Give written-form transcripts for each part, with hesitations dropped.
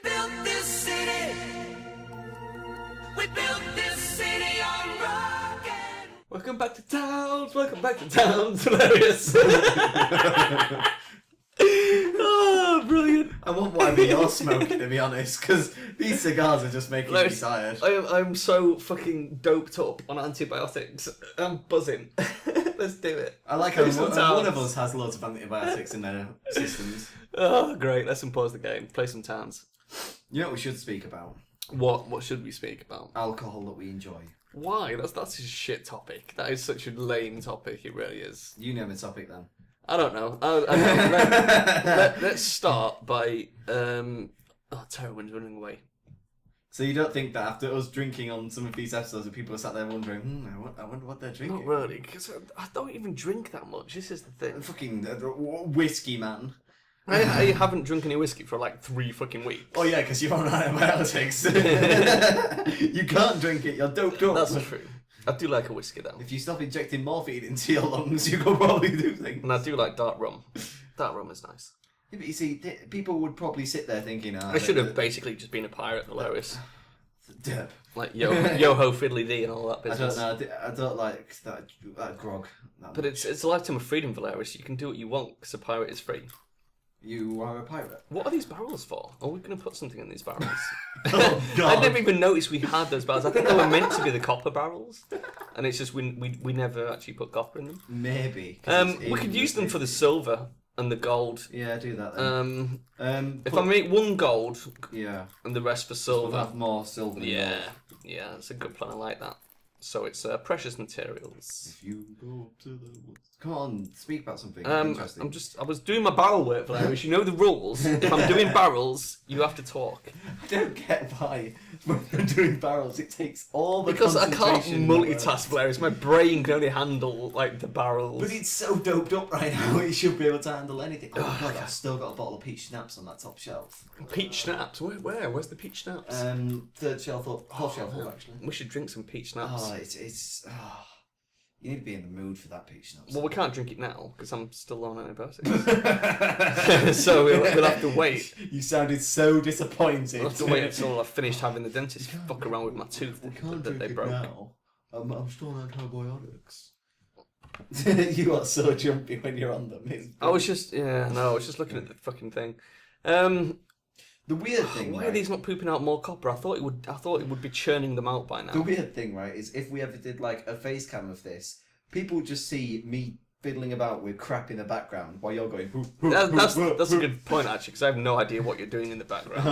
built this city. We built this city on rock and... Welcome back to Towns. Welcome back to Towns. Hilarious. Oh, brilliant. I want whatever you're smoking, to be honest, because these cigars are just making me tired. I'm so fucking doped up on antibiotics. I'm buzzing. Let's do it. I like how one of us has loads of antibiotics in their systems. Oh, great. Let's unpause the game. Play some Towns. You know what we should speak about? What should we speak about? Alcohol that we enjoy. Why? That's a shit topic. That is such a lame topic. It really is. You name a topic then. I don't know. Let's start by... Tailwind's running away. So you don't think that after us drinking on some of these episodes, that people are sat there wondering, I wonder what they're drinking? Not really, because I don't even drink that much. This is the thing. Fucking whiskey, man. I haven't drunk any whiskey for like 3 fucking weeks. Oh yeah, because you're on antibiotics. You can't drink it, you're doped up. That's true. I do like a whiskey though. If you stop injecting morphine into your lungs, you could probably do things. And I do like dark rum. Dark rum is nice. Yeah, but you see, people would probably sit there thinking, I should have basically just been a pirate, Velerious. Derp. Like yo-ho fiddly dee and all that business. I don't know, I don't like that grog. But it's a lifetime of freedom, Velerious. You can do what you want because a pirate is free. You are a pirate. What are these barrels for? Are we going to put something in these barrels? Oh, God. I never even noticed we had those barrels. I think they were meant to be the copper barrels, and it's just we never actually put copper in them. Maybe. We could use them for the silver and the gold. Yeah, do that then. If I make one gold, yeah, and the rest for silver, we'll have more silver. Yeah, that's a good plan. I like that. So it's precious materials. If you go to the woods. Come on, speak about something interesting. I was doing my barrel work, Velerious. You know the rules. If I'm doing barrels, you have to talk. I don't get why when you're doing barrels it takes all the because I can't concentration multitask, Velerious. My brain can only handle like the barrels. But it's so doped up right now. It should be able to handle anything. Oh my God, I've still got a bottle of peach schnapps on that top shelf. Peach schnapps? Where? Where's the peach schnapps? Third shelf up, half shelf up actually. We should drink some peach schnapps. Oh, it's you need to be in the mood for that peach schnapps. Well, we can't drink it now because I'm still on antibiotics. So we'll have to wait. You sounded so disappointed. We'll have to wait until I've finished having the dentist fuck around with my tooth that they broke. Now. I'm still on antibiotics. You are so jumpy when you're on them. I was just looking at the fucking thing. The weird thing. Why are these not pooping out more copper? I thought it would be churning them out by now. The weird thing, right, is if we ever did like a face cam of this, people would just see me fiddling about with crap in the background while you're going. That's a good point actually, because I have no idea what you're doing in the background.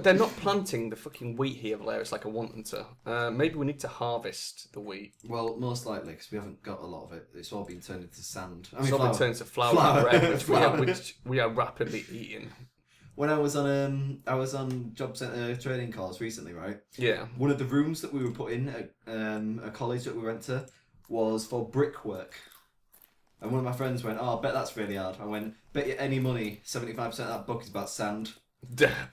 They're not planting the fucking wheat here, Velerious, like I want them to. Maybe we need to harvest the wheat. Well, most likely, because we haven't got a lot of it. It's all been turned into sand. It's all been turned into flour and bread, which we are rapidly eating. When I was on job centre training calls recently, right? Yeah. One of the rooms that we were put in at a college that we went to was for brickwork. And one of my friends went, "Oh, I bet that's really hard." I went, "Bet you any money, 75% of that book is about sand."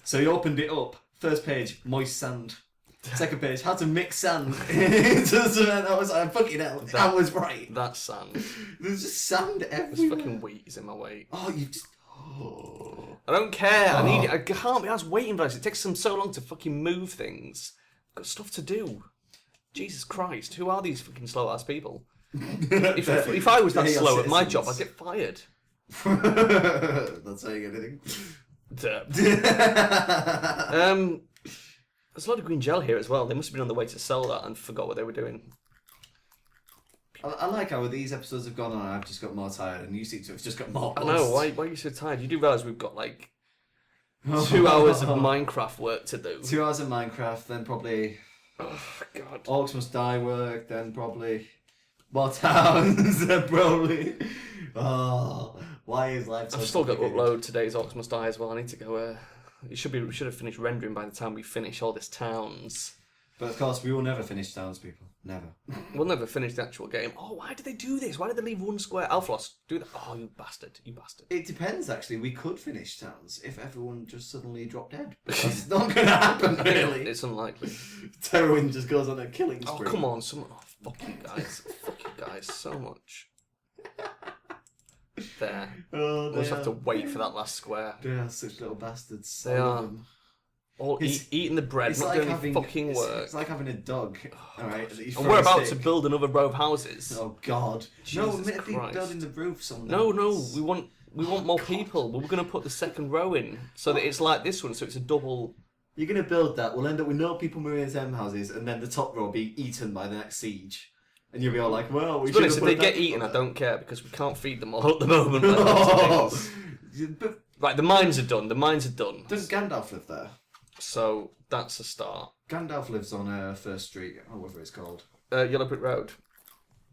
So he opened it up. First page, moist sand. Second page, how to mix sand into cement. I was like, fucking hell, I was right. That's sand. There's just sand everywhere. This fucking wheat is in my way. Oh, you just... I don't care. I need it. I can't be asked waiting for this. It takes them so long to fucking move things. I've got stuff to do. Jesus Christ, who are these fucking slow ass people? if I was that slow at my job, I'd get fired. Not saying anything. There's a lot of green gel here as well. They must have been on the way to sell that and forgot what they were doing. I like how these episodes have gone on and I've just got more tired and you seem to have just got more buzzed. I know, why are you so tired? You do realise we've got like 2 hours of Minecraft work to do. 2 hours of Minecraft, then probably... Oh, God. Orcs Must Die work, then probably... more towns, then probably... Oh, why is life so I've still got to upload today's Orcs Must Die as well. I need to go... We should have finished rendering by the time we finish all this towns. But of course, we will never finish towns, people. Never. We'll never finish the actual game. Oh, why did they do this? Why did they leave one square? Alflos, do that. Oh, you bastard. You bastard. It depends, actually. We could finish towns if everyone just suddenly dropped dead. But that's not going to happen, really. It's unlikely. Terrorwin just goes on a killing spree. Oh, come on. Oh, fuck you guys. Fuck you guys so much. There. Oh, We'll just have to wait for that last square. They are such little bastards. They I love are. them. All eating the bread, not doing any fucking work. It's like having a dog. Alright. And we're about to build another row of houses. Oh god. Jesus no, we're Christ. building the roofs on No, them. we want more people. We're going to put the second row in so that it's like this one, so it's a double. You're going to build that, we'll end up with no people moving into them houses, and then the top row being eaten by the next siege. And you'll be all like, well, we To be should honest, have if they put get that eaten, I there. don't care because we can't feed them all at the moment. But Right, the mines are done. The mines are done. does Gandalf live there? So that's a start. Gandalf lives on First Street, or whatever it's called. Yellow Brick Road.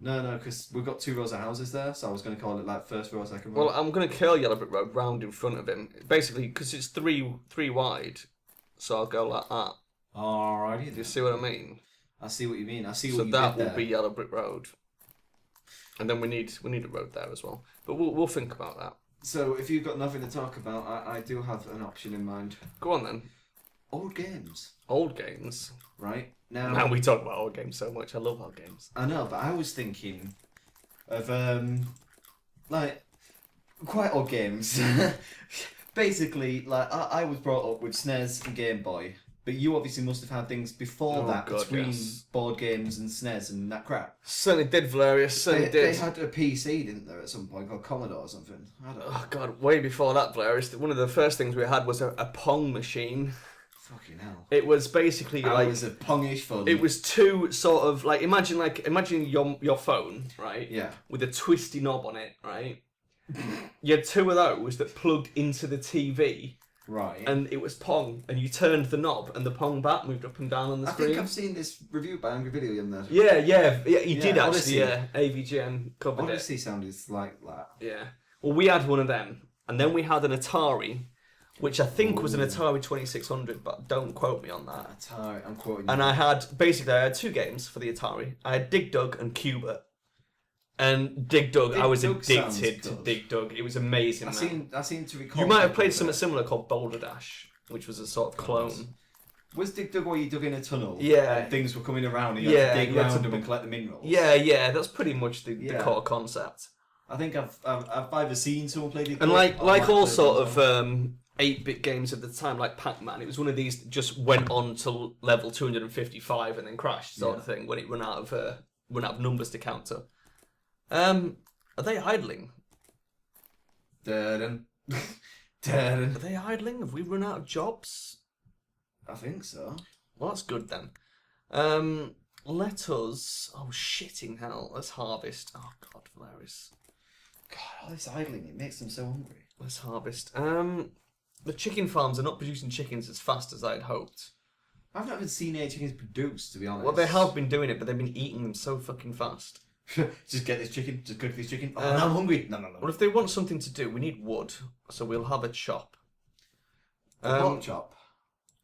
No, because we've got 2 rows of houses there, so I was going to call it like first row, second row. Well, I'm going to curl Yellow Brick Road round in front of him. Basically, because it's three wide. So I'll go like that. Alrighty. Do you see what I mean? I see what you mean. I see So what you that did will there. be Yellow Brick Road. And then we need a road there as well. But we'll think about that. So if you've got nothing to talk about, I do have an option in mind. Go on then. Old games, Old games. right? Now, Man, we talk about old games so much. I love old games. I know, but I was thinking of like quite old games. Basically, like I was brought up with SNES and Game Boy, but you obviously must have had things before Oh, that God, between yes. board games and SNES and that crap. Certainly did, Velerious. Certainly They did. had a PC, didn't there, at some point called Commodore or something? I don't know. Oh God, way before that, Velerious. One of the first things we had was a Pong machine. Fucking hell. It was basically like Hours of pongish fun. it was two sort of like imagine your phone, right? Yeah. With a twisty knob on it, right? You had 2 of those that plugged into the TV, Right. and it was Pong, and you turned the knob, and the Pong bat moved up and down on the I screen. think I've seen this review by Angry Video in there. Yeah, he Yeah, did Odyssey. actually. Yeah, AVGN covered it. Odyssey sounded like that. Yeah. Well, we had one of them, and then we had an Atari, which I think was an Atari 2600, but don't quote me on that. Atari, I'm quoting you. And I had 2 games for the Atari. I had Dig Dug and Cubert. And Dig Dug, Dig I was Dug sounds addicted to good. Dig Dug. It was amazing. I seem to recall. You might have Dig played Dug something there. similar called Boulder Dash, which was a sort of clone. Was Dig Dug where you dug in a tunnel? Yeah. And things were coming around and you Yeah, had to dig you had to around them and collect the minerals. Yeah, that's pretty much the Yeah. core concept. I think I've either seen someone play Dig Dug. And like or I all played sort it. of 8-bit games at the time, like Pac-Man, it was one of these that just went on to level 255 and then crashed, sort of thing, when it run out of numbers to counter. Are they idling? Dun, Are dun. they idling? Have we run out of jobs? I think so. Well, that's good then. Let us. Oh, shitting hell! Let's harvest. Oh God, Velerious. God, all this idling, it makes them so hungry. Let's harvest. The chicken farms are not producing chickens as fast as I'd hoped. I've not even seen any chickens produced, to be honest. Well, they have been doing it, but they've been eating them so fucking fast. Just get this chicken, just cook this chicken. Oh, Um, now I'm hungry. No. Well, if they want something to do, we need wood, so we'll have a chop. A pork chop.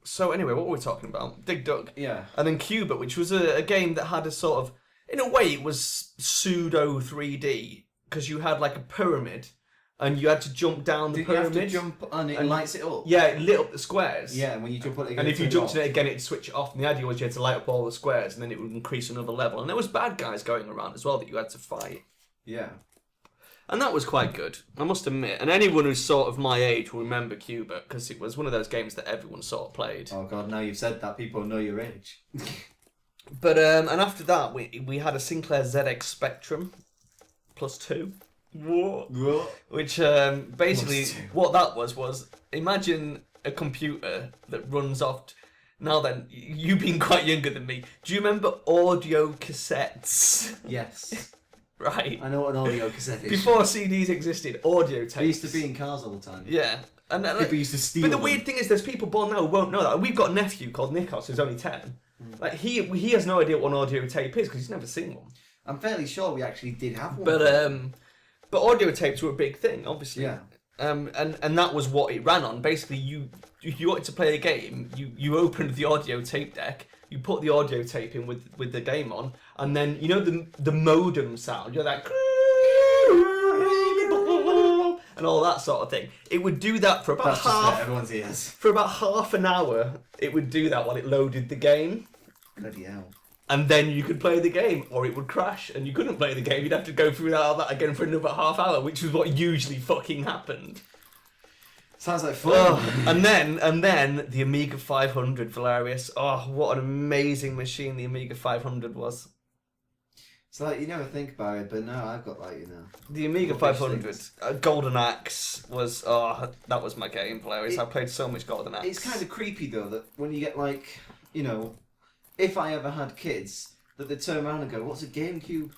So anyway, what were we talking about? Dig Dug. Yeah. And then Cubert, which was a game that had a sort of, in a way, it was pseudo 3D, because you had like a pyramid, and you had to jump down the Did you have pyramid. to jump and it and- lights it up? Yeah, it lit up the squares. Yeah, and when you jump on it, And if you jumped in it again, it'd switch it off. And the idea was you had to light up all the squares, and then it would increase another level. And there was bad guys going around as well that you had to fight. Yeah. And that was quite good, I must admit. And anyone who's sort of my age will remember Cubert, because it was one of those games that everyone sort of played. Oh god, now you've said that, people know your age. But and after that, we had a Sinclair ZX Spectrum +2. What? Which basically +2. what that was imagine a computer that runs off. Now then, you being quite younger than me, do you remember audio cassettes? Yes. Right. I know what an audio cassette is. Before CDs existed, audio tapes. They used to be in cars all the time. Yeah. And People used to steal But the them. weird thing is, there's people born now who won't know that. We've got a nephew called Nikos who's only 10. Like he has no idea what an audio tape is because he's never seen one. I'm fairly sure we actually did have one. But audio tapes were a big thing, obviously. Yeah. And that was what it ran on. Basically, if you wanted to play a game, you opened the audio tape deck, you put the audio tape in with the game on, and then you know the modem sound, you're like and all that sort of thing. It would do that for about That's just half everyone's ears. for about half an hour. It would do that while it loaded the game. Bloody hell. and then you could play the game, or it would crash, and you couldn't play the game. You'd have to go through all that again for another half hour, which was what usually fucking happened. Sounds like fun. Oh, and then the Amiga 500, Velerious. Oh, what an amazing machine the Amiga 500 was. It's like, you never think about it, but now I've got, like, The Amiga 500, Golden Axe was, that was my game, Velerious. I played so much Golden Axe. It's kind of creepy, though, that when you get, like, if I ever had kids, that they turn around and go, what's a GameCube?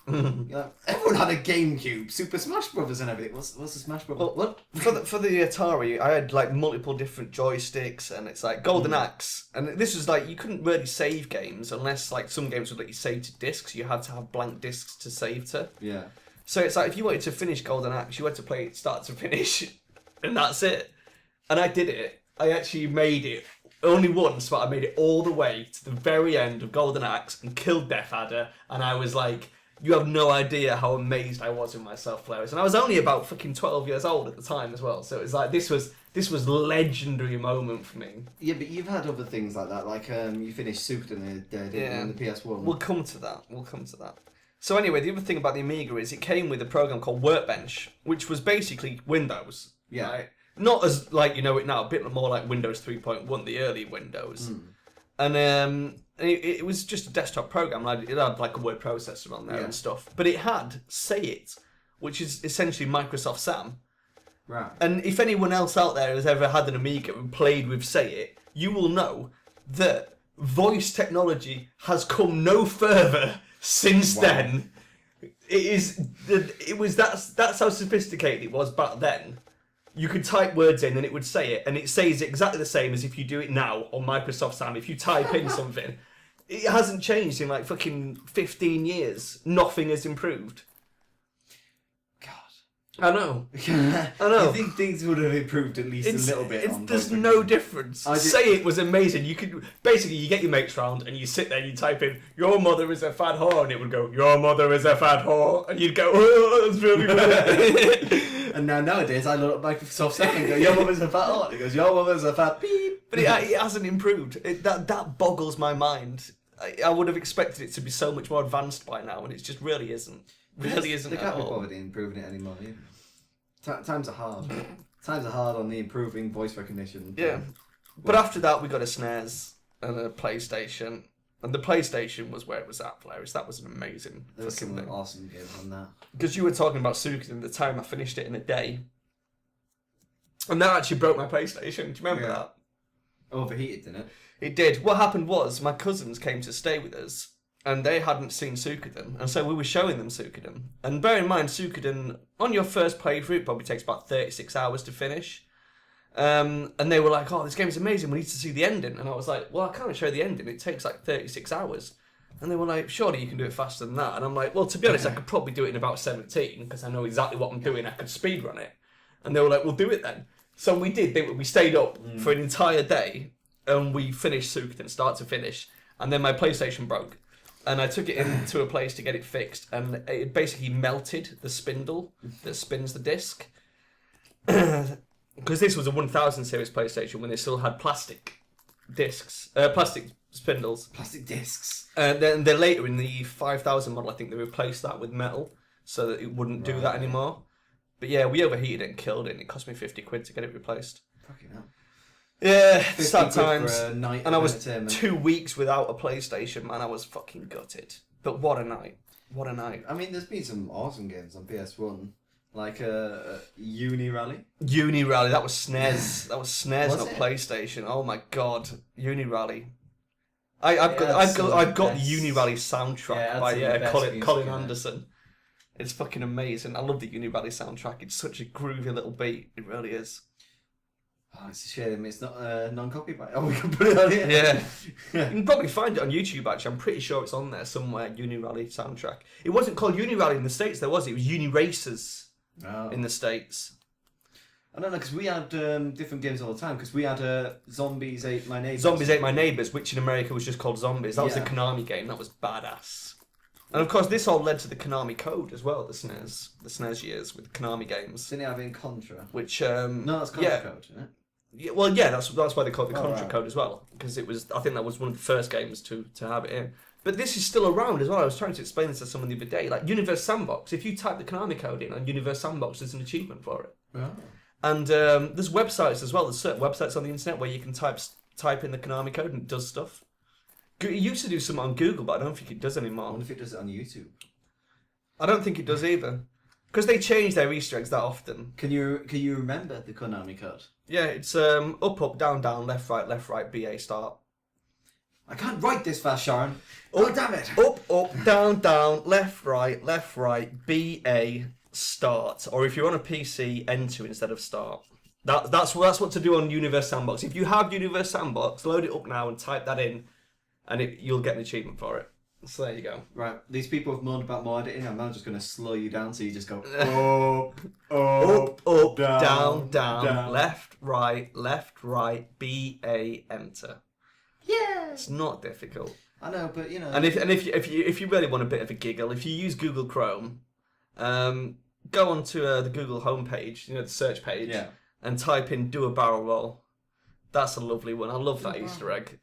Everyone had a GameCube, Super Smash Brothers and everything. What's a Smash Brothers? Well, for the Atari, I had like multiple different joysticks, and it's like Golden Axe, and this was like you couldn't really save games unless like some games would let you save to discs. You had to have blank discs to save to. Yeah. So it's like if you wanted to finish Golden Axe, you had to play it start to finish, and that's it. And I did it. I actually made it. Only once, but I made it all the way to the very end of Golden Axe and killed Death Adder, and I was like, you have no idea how amazed I was with myself, Velerious. And I was only about fucking 12 years old at the time as well, so it was like, this was legendary moment for me. Yeah, but you've had other things like that, like you finished Suikoden the other day, didn't you, on the PS1? We'll come to that. So anyway, the other thing about the Amiga is it came with a program called Workbench, which was basically Windows. Yeah. Right? Not as like you know it now, a bit more like Windows 3.1, the early Windows. And it was just a desktop program. Like, it had like a word processor on there and stuff. But it had Say It, which is essentially Microsoft Sam. Right. And if anyone else out there has ever had an Amiga and played with Say It, you will know that voice technology has come no further since then. That's how sophisticated it was back then. You could type words in and it would say it, and it says exactly the same as if you do it now on Microsoft Sam. If you type in something, it hasn't changed in like fucking 15 years. Nothing has improved. God. I know. I know. You think things would have improved at least a little bit? There's no difference. Say It was amazing. You could basically you get your mates round and you sit there and you type in "Your mother is a fat whore" and it would go "Your mother is a fat whore" and you'd go "Oh, that's really good." And nowadays I look at Microsoft Sam and go "Your mother's a fat whore." And it goes "Your mother's a fat beep." But it hasn't improved. That boggles my mind. I would have expected it to be so much more advanced by now, and it just really isn't. Really isn't. They can't at be all. bothered improving it anymore. Times are hard. Times are hard on the improving voice recognition. Yeah. But after that, we got a SNES and a PlayStation. And the PlayStation was where it was at, Velerious. That was an amazing There was fucking some thing. awesome games on that. Because you were talking about Suikoden, the time I finished it in a day. And that actually broke my PlayStation. Do you remember that? Overheated, didn't it? It did. What happened was, my cousins came to stay with us. And they hadn't seen Suikoden, and so we were showing them Suikoden. And bear in mind, Suikoden, on your first playthrough, it probably takes about 36 hours to finish. And they were like, "Oh, this game is amazing, we need to see the ending." And I was like, "Well, I can't show the ending, it takes like 36 hours. And they were like, "Surely you can do it faster than that." And I'm like, "Well, to be honest, I could probably do it in about 17, because I know exactly what I'm doing, I could speedrun it." And they were like, "Well, do it then." So we did, we stayed up for an entire day, and we finished Suikoden, start to finish. And then my PlayStation broke. And I took it into a place to get it fixed, and it basically melted the spindle that spins the disc. Because this was a 1000 series PlayStation when they still had plastic discs, plastic spindles. Plastic discs. And then later in the 5000 model, I think they replaced that with metal so that it wouldn't do that anymore. But yeah, we overheated it and killed it, and it cost me 50 quid to get it replaced. Fucking hell. Yeah, 50 sad quid for times. a night And I of was entertainment. 2 weeks without a PlayStation, man. I was fucking gutted. But what a night. What a night. I mean, there's been some awesome games on PS1. Like Uni Rally. Uni Rally, that was SNES. That was SNES, Was not it? PlayStation. Oh my god. Uni Rally. I've got the Uni Rally soundtrack by Colin Anderson. It's fucking amazing. I love the Uni Rally soundtrack. It's such a groovy little beat. It really is. Oh, it's a shame it's not non-copyright. Oh, we can put it on here. Yeah. You can probably find it on YouTube, actually. I'm pretty sure it's on there somewhere, Uni Rally soundtrack. It wasn't called Uni Rally in the States, though, was it? It was Uni Racers in the States. I don't know, because we had different games all the time, because we had Zombies Ate My Neighbors. Zombies Ate My Neighbors, which in America was just called Zombies. That was the Yeah. Konami game. That was badass. And of course, this all led to the Konami Code as well, the SNES years with Konami games. Didn't it have in Contra? Which, No, that's Contra Code, isn't it? Yeah, well, yeah, that's why they called it the Contra right. Code as well, because it was. I think that was one of the first games to have it in. But this is still around as well. I was trying to explain this to someone the other day. Like Universe Sandbox, if you type the Konami code in on Universe Sandbox, there's an achievement for it. Oh. And there's websites as well. There's certain websites on the internet where you can type in the Konami code and it does stuff. It used to do something on Google, but I don't think it does I anymore. wonder if it does it on YouTube. I don't think it does either. Because they change their Easter eggs that often. Can you remember the Konami code? Yeah, it's up, down, left, right, BA, start. I can't write this fast, Sharon. Oh, damn it. Up, down, left, right, BA, start. Or if you're on a PC, enter instead of start. That's what to do on Universe Sandbox. If you have Universe Sandbox, load it up now and type that in, and you'll get an achievement for it. So there you go. Right, these people have moaned about more editing. I'm now just going to slow you down so you just go Up, down, left, right, BA, enter. Yeah. It's not difficult. I know, but you know. And if you really want a bit of a giggle, if you use Google Chrome, go onto the Google homepage, the search page, and type in "do a barrel roll." That's a lovely one. I love that Easter egg.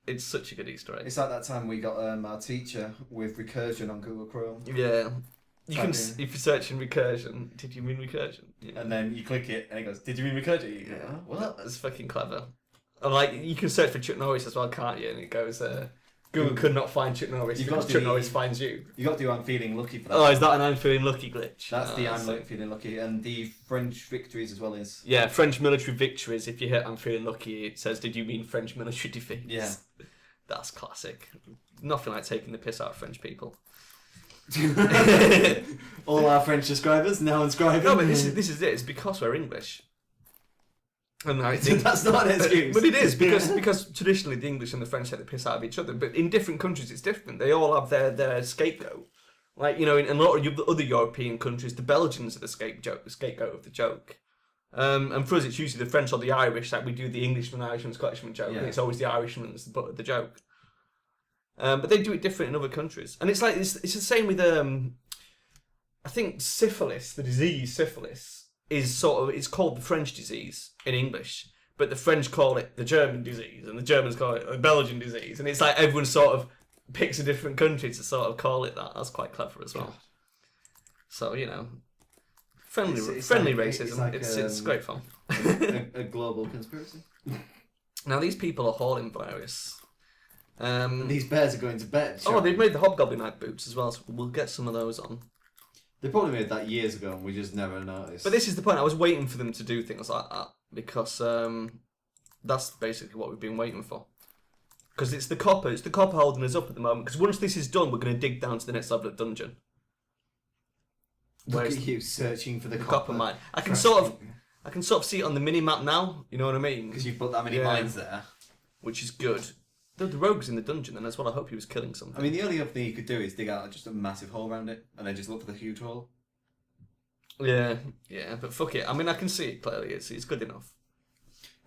It's such a good Easter egg. It's like that time we got our teacher with recursion on Google Chrome. Yeah. You can, if you're searching recursion, did you mean recursion? Yeah. And then you click it and it goes, did you mean recursion? You go, Yeah. what? That's fucking clever. And like, you can search for Chuck Norris as well, can't you? And it goes, Google could not find Chuck Norris because Chuck Norris finds you. You got to do I'm feeling lucky for that. Oh, is that an I'm feeling lucky glitch? That's the I'm feeling lucky. And the French victories as well is. Yeah, French military victories. If you hit I'm feeling lucky, it says, did you mean French military defeats? Yeah. That's classic. Nothing like taking the piss out of French people. All our French subscribers now inscribing. No, but this is it. It's because we're English. And I think that's not an excuse. But it is because traditionally the English and the French take the piss out of each other. But in different countries, it's different. They all have their scapegoat. Like in a lot of the other European countries, the Belgians are the scapegoat of the joke. And for us, it's usually the French or the Irish. Like we do the Englishman, Irishman, Scottishman joke, and it's always the Irishman that's the butt of the joke. But they do it different in other countries, and it's like it's the same with I think syphilis, the disease syphilis, is it's called the French disease in English, but the French call it the German disease, and the Germans call it the Belgian disease, and it's like everyone sort of picks a different country to sort of call it that. That's quite clever as well. So friendly racism. It's great fun. a global conspiracy. Now these people are hauling Velerious. These bears are going to bed. Oh, they've made the Hobgoblin Night boots as well, so we'll get some of those on. They probably made that years ago and we just never noticed. But this is the point. I was waiting for them to do things like that because that's basically what we've been waiting for. Because it's the copper holding us up at the moment. Because once this is done, we're going to dig down to the next level of dungeon. Look at you searching for the copper mine. I can sort of see it on the mini map now. You know what I mean? Because you've put that many mines there, which is good. The rogue's in the dungeon, and that's what I hope he was killing something. I mean, the only other thing you could do is dig out just a massive hole around it, and then just look for the huge hole. Yeah, but fuck it. I mean, I can see it clearly. It's good enough.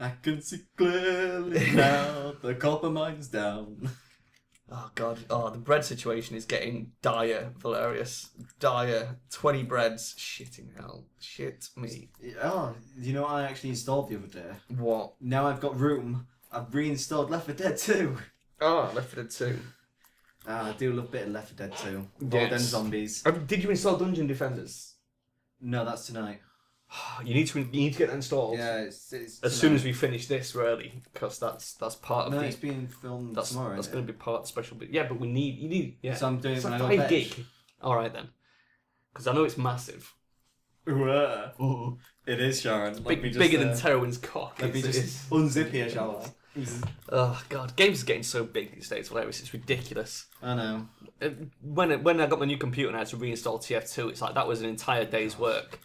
I can see clearly now. The copper mine's down. Oh god. Oh, the bread situation is getting dire, Velerious. Dire. 20 breads. Shitting hell. Shit me. Oh, you know what I actually installed the other day? What? Now I've got room. I've reinstalled Left 4 Dead 2. Oh, Left 4 Dead 2. I do love a bit of Left 4 Dead 2. Yes. More than zombies. Did you install Dungeon Defenders? No, that's tonight. You need to get that installed. Yeah, it's as soon as we finish this, really, because that's part of no, the. it's being filmed tomorrow. That's going to be part of the special bit. Yeah, but you need. Yeah. So I'm doing it's it like when I go 5 gig. All right then, because I know it's massive. Ooh. It is, Sharon. Bigger than Terwin's cock. Let me just unzip here, shall I? Oh god, games are getting so big these days, Velerious. It's ridiculous. I know. When I got my new computer and I had to reinstall TF2, it's like that was an entire day's work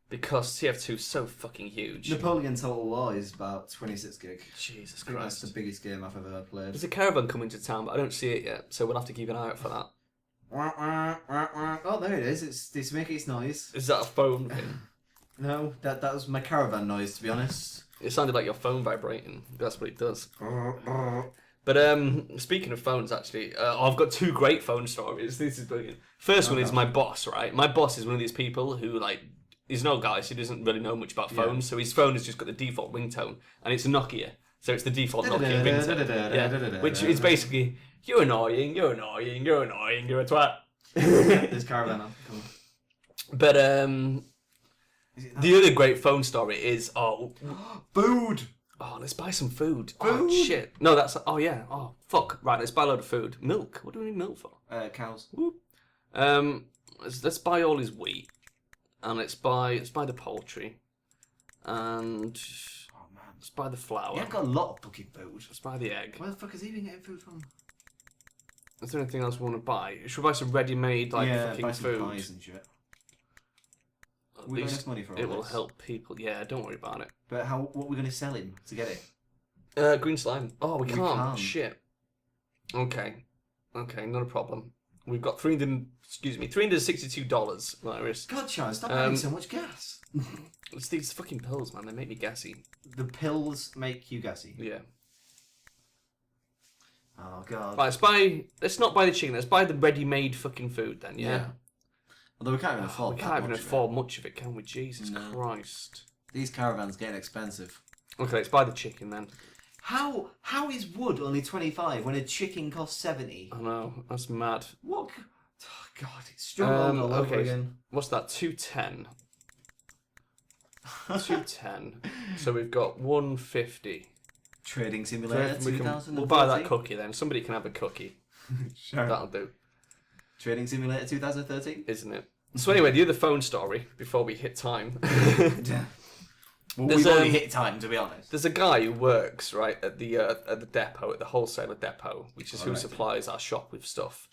because TF2 is so fucking huge. Napoleon Total War is about 26 gig. Jesus I think Christ, that's the biggest game I've ever played. there's a caravan coming to town, but I don't see it yet, so we'll have to keep an eye out for that. Oh, there it is. It's making its noise. Is that a phone thing? No, that was my caravan noise, to be honest. It sounded like your phone vibrating. That's what it does. But speaking of phones, actually, I've got 2 great phone stories. This is brilliant. First one is my boss, right? My boss is one of these people who, like, he's no guy, so he doesn't really know much about phones. So his phone has just got the default ringtone, and it's a Nokia. So it's the default Nokia ringtone. Yeah. Which is basically, you're annoying, you're a twat. There's Caravan on. Come on. But the other great phone story is Food! oh, let's buy some food. Oh shit. No, that's oh fuck. Right, let's buy a load of food. Milk. What do we need milk for? Cows. Whoop. Let's buy all his wheat. And let's buy the poultry. And let's buy the flour. Yeah, I've got a lot of fucking food. Let's buy the egg. Where the fuck has he been getting food from? Is there anything else we want to buy? Should we buy some ready-made fucking buy some food? pies and shit. At We got least enough money for all it will this. help people. Yeah, don't worry about it. But what are we going to sell him to get it? Green slime. Oh, we can't. can't. Shit. Okay, not a problem. We've got $362, Velerious. God, Sean, stop having so much gas. It's these fucking pills, man. They make me gassy. The pills make you gassy. Yeah. Oh god. Right, let's not buy the chicken. Let's buy the ready-made fucking food then. Yeah. Although we can't even afford. We can't even afford much of it, can we? Jesus Christ. These caravans getting expensive. Okay, let's buy the chicken then. How is wood only 25 when a chicken costs 70? I know, that's mad. What? Oh god, it's struggling all over again. What's that? 210. 210. So we've got 150. Trading Simulator 2013. We'll buy that cookie then. Somebody can have a cookie. Sure. That'll do. Trading Simulator 2013? Isn't it? So anyway, the other phone story before we hit time. Well, we've already hit time, to be honest. There's a guy who works right at the depot, at the wholesaler depot, which is who supplies our shop with stuff.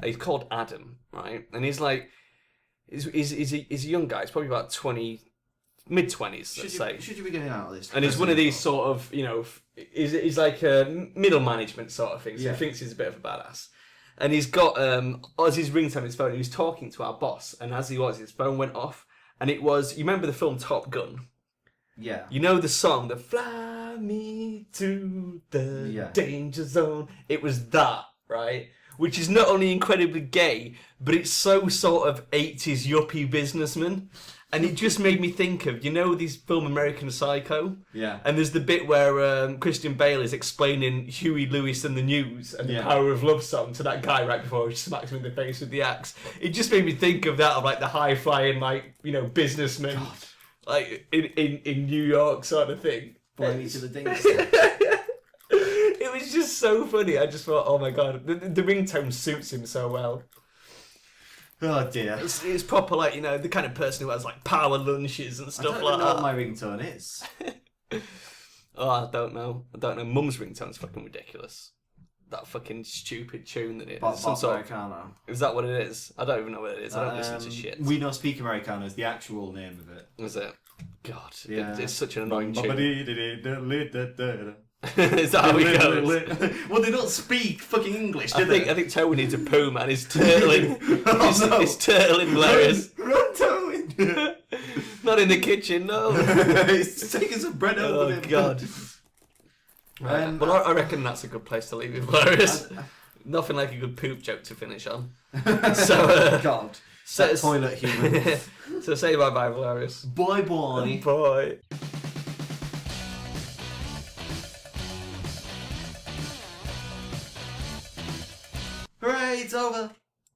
He's called Adam, right? And he's like, he's a young guy. He's probably about 20, mid-20s, let's say. Should you be getting out of this? And he's one of these sort of, he's like a middle management sort of thing. So he thinks he's a bit of a badass. And he's got, as his ringtone on his phone, he was talking to our boss. And as he was, his phone went off. And it was, you remember the film Top Gun? Yeah. You know the song, the Fly Me to the Danger Zone? It was that, right? Which is not only incredibly gay, but it's so sort of 80s yuppie businessman. And it just made me think of, this film American Psycho? Yeah. And there's the bit where Christian Bale is explaining Huey Lewis and the News and the Power of Love song to that guy right before he smacks him in the face with the axe. It just made me think of that, of like the high-flying, businessman. God. Like in New York sort of thing. Fly me to the danger. It was just so funny. I just thought, oh my god, the ringtone suits him so well. Oh dear. It's proper the kind of person who has like power lunches and stuff like that. I don't know what my ringtone is. Oh, I don't know. Mum's ringtone's fucking ridiculous. That fucking stupid tune that it is. Some sort Americano. Is that what it is? I don't even know what it is. I don't listen to shit. We Don't Speak Americano is the actual name of it. Is it? God, yeah. it's such an annoying tune. Is that how it goes? Well, they don't speak fucking English, do I think Tony needs a poo, man. He's turtling. He's turtling, Velerious. Run, Tony! Not in the kitchen, no. He's taking some bread over Oh, him. God. Well, I reckon that's a good place to leave it, Velerious. Nothing like a good poop joke to finish on. So, God. Toilet human. So say bye-bye, Velerious. Bye-bye. Bye. Hooray, it's over.